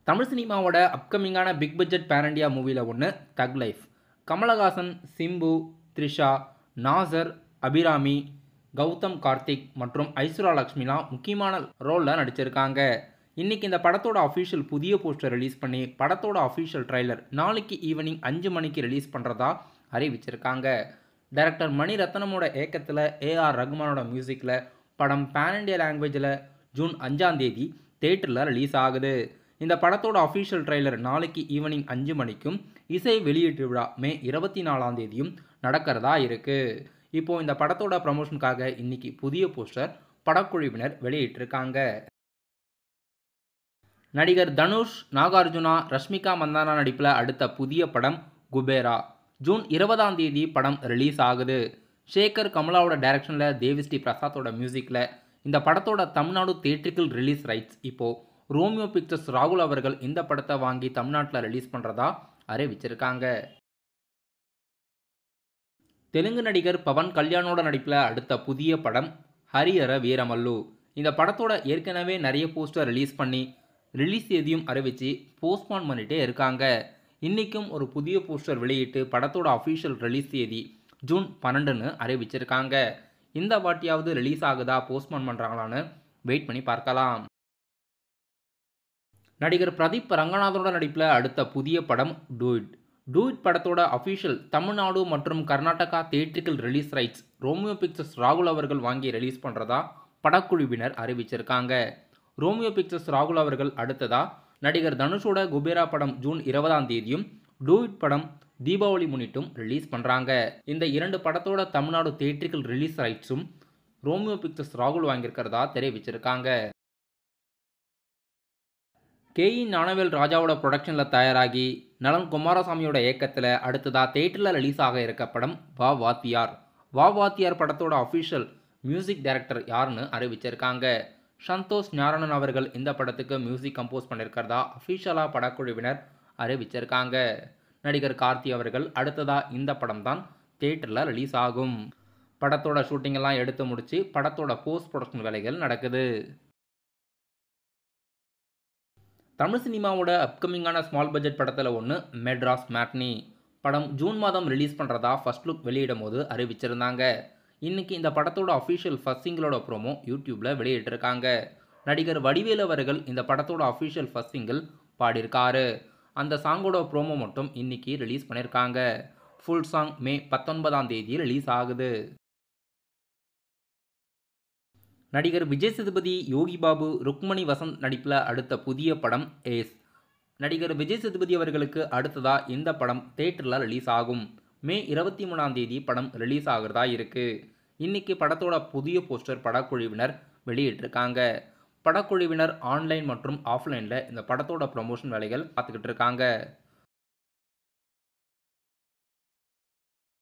தமிழ் சினிமாவோட அப்கமிங்கான big budget pan India மூவியில் ஒன்று தக் லைஃப். கமலஹாசன், சிம்பு, த்ரிஷா, நாசர், அபிராமி, கௌதம் கார்த்திக் மற்றும் ஐஸ்வர்யா லக்ஷ்மிலாம் முக்கியமான ரோலில் நடிச்சிருக்காங்க. இன்றைக்கி இந்த படத்தோட அஃபிஷியல் புதிய போஸ்டர் ரிலீஸ் பண்ணி படத்தோட அஃபிஷியல் ட்ரைலர் நாளைக்கு ஈவினிங் 5 மணிக்கு ரிலீஸ் பண்ணுறதா அறிவிச்சிருக்காங்க. டைரக்டர் மணிரத்னமோட இயக்கத்தில் ஏஆர் ரகுமானோட மியூசிக்கில் படம் பேன் இண்டியா லாங்குவேஜில் ஜூன் 5ஆம் தேதி தியேட்டரில் ரிலீஸ் ஆகுது. இந்த படத்தோட அஃபிஷியல் ட்ரைலர் நாளைக்கு ஈவினிங் 5 மணிக்கும் இசை வெளியீட்டு விழா மே 24ஆம் தேதியும் நடக்கிறதா இருக்குது. இப்போது இந்த படத்தோட ப்ரமோஷனுக்காக இன்னைக்கு புதிய போஸ்டர் படக்குழுவினர் வெளியிட்டிருக்காங்க. நடிகர் தனுஷ், நாகார்ஜுனா, ரஷ்மிகா மந்தானா நடிப்பில் அடுத்த புதிய படம் குபேரா. ஜூன் 20ஆம் தேதி படம் ரிலீஸ் ஆகுது. சேகர் கமலாவோட டைரக்ஷனில் தேவிஸ்ரீ பிரசாத்தோட மியூசிக்கில் இந்த படத்தோட தமிழ்நாடு தியேட்ரிக்கல் ரிலீஸ் ரைட்ஸ் இப்போது ரோமியோ பிக்சர்ஸ் ராகுல் அவர்கள் இந்த படத்தை வாங்கி தமிழ்நாட்டில் ரிலீஸ் பண்ணுறதா அறிவிச்சிருக்காங்க. தெலுங்கு நடிகர் பவன் கல்யாணோட நடிப்பில் அடுத்த புதிய படம் ஹரிஹர வீரமல்லு. இந்த படத்தோட ஏற்கனவே நிறைய போஸ்டர் ரிலீஸ் பண்ணி ரிலீஸ் தேதியும் அறிவித்து போஸ்ட்பான் பண்ணிட்டே இருக்காங்க. இன்றைக்கும் ஒரு புதிய போஸ்டர் வெளியிட்டு படத்தோட அஃபிஷியல் ரிலீஸ் தேதி ஜூன் 12ன்னு அறிவிச்சிருக்காங்க. இந்த வாட்டியாவது ரிலீஸ் ஆகுதா போஸ்ட்பான் பண்ணுறாங்களான்னு வெயிட் பண்ணி பார்க்கலாம். நடிகர் பிரதீப் ரங்கநாதனோட நடிப்பில் அடுத்த புதிய படம் டூயிட். டூயிட் படத்தோட அஃபிஷியல் தமிழ்நாடு மற்றும் Karnataka theatrical release rights Romeo Pictures ராகுல் அவர்கள் வாங்கி ரிலீஸ் பண்ணுறதா படக்குழுவினர் அறிவிச்சிருக்காங்க. ரோமியோ பிக்சர்ஸ் ராகுல் அவர்கள் அடுத்ததா நடிகர் தனுஷோட குபேரா படம் ஜூன் 20ஆம் தேதியும் டூயிட் படம் தீபாவளி முன்னிட்டும் ரிலீஸ் பண்ணுறாங்க. இந்த 2 படத்தோட தமிழ்நாடு தியேட்ரிக்கல் ரிலீஸ் ரைட்ஸும் ரோமியோ பிக்சர்ஸ் ராகுல் வாங்கியிருக்கிறதா தெரிவிச்சிருக்காங்க. ஞானவேல் ராஜாவோட ப்ரொடக்ஷனில் தயாராகி நலன் குமாரசாமியோட இயக்கத்தில் அடுத்ததாக தியேட்டரில் ரிலீஸ் ஆக இருக்க படம் வா வாத்தியார். வா வாத்தியார் படத்தோட அஃபிஷியல் மியூசிக் டைரக்டர் யாருன்னு அறிவிச்சிருக்காங்க. சந்தோஷ் நாராயணன் அவர்கள் இந்த படத்துக்கு மியூசிக் கம்போஸ் பண்ணியிருக்கிறதா அஃபிஷியலாக படக்குழுவினர் அறிவிச்சிருக்காங்க. நடிகர் கார்த்தி அவர்கள் அடுத்ததாக இந்த படம் தான் தியேட்டரில் ரிலீஸ் ஆகும். படத்தோட ஷூட்டிங்கெல்லாம் எடுத்து முடித்து படத்தோட போஸ்ட் ப்ரொடக்ஷன் வேலைகள் நடக்குது. தமிழ் சினிமாவோட அப்கமிங்கான ஸ்மால் பட்ஜெட் படத்தில் ஒன்று மெட்ராஸ் மேட்னி. படம் ஜூன் மாதம் ரிலீஸ் பண்ணுறதா ஃபர்ஸ்ட் லுக் வெளியிடும் போது அறிவிச்சிருந்தாங்க. இன்றைக்கி இந்த படத்தோட அஃபிஷியல் ஃபர்ஸ்ட் சிங்கிளோட ப்ரோமோ யூடியூப்பில் வெளியிட்டிருக்காங்க. நடிகர் வடிவேலு அவர்கள் இந்த படத்தோட அஃபிஷியல் ஃபர்ஸ்ட் சிங்கிள் பாடியிருக்காரு. அந்த சாங்கோட ப்ரோமோ மட்டும் இன்றைக்கி ரிலீஸ் பண்ணியிருக்காங்க. ஃபுல் சாங் மே 19ஆம் தேதி ரிலீஸ் ஆகுது. நடிகர் விஜய் சேதுபதி, யோகி பாபு, ருக்மணி வசந்த் நடிப்பில் அடுத்த புதிய படம் ஏஸ். நடிகர் விஜய் சேதுபதி அவர்களுக்கு அடுத்ததாக இந்த படம் தியேட்டரில் ரிலீஸ் ஆகும். மே 23ஆம் தேதி படம் ரிலீஸ் ஆகிறதா இருக்குது. இன்றைக்கி படத்தோட புதிய போஸ்டர் படக்குழுவினர் வெளியிட்டிருக்காங்க. படக்குழுவினர் ஆன்லைன் மற்றும் ஆஃப்லைனில் இந்த படத்தோட ப்ரமோஷன் வேலைகள் பார்த்துக்கிட்டு இருக்காங்க.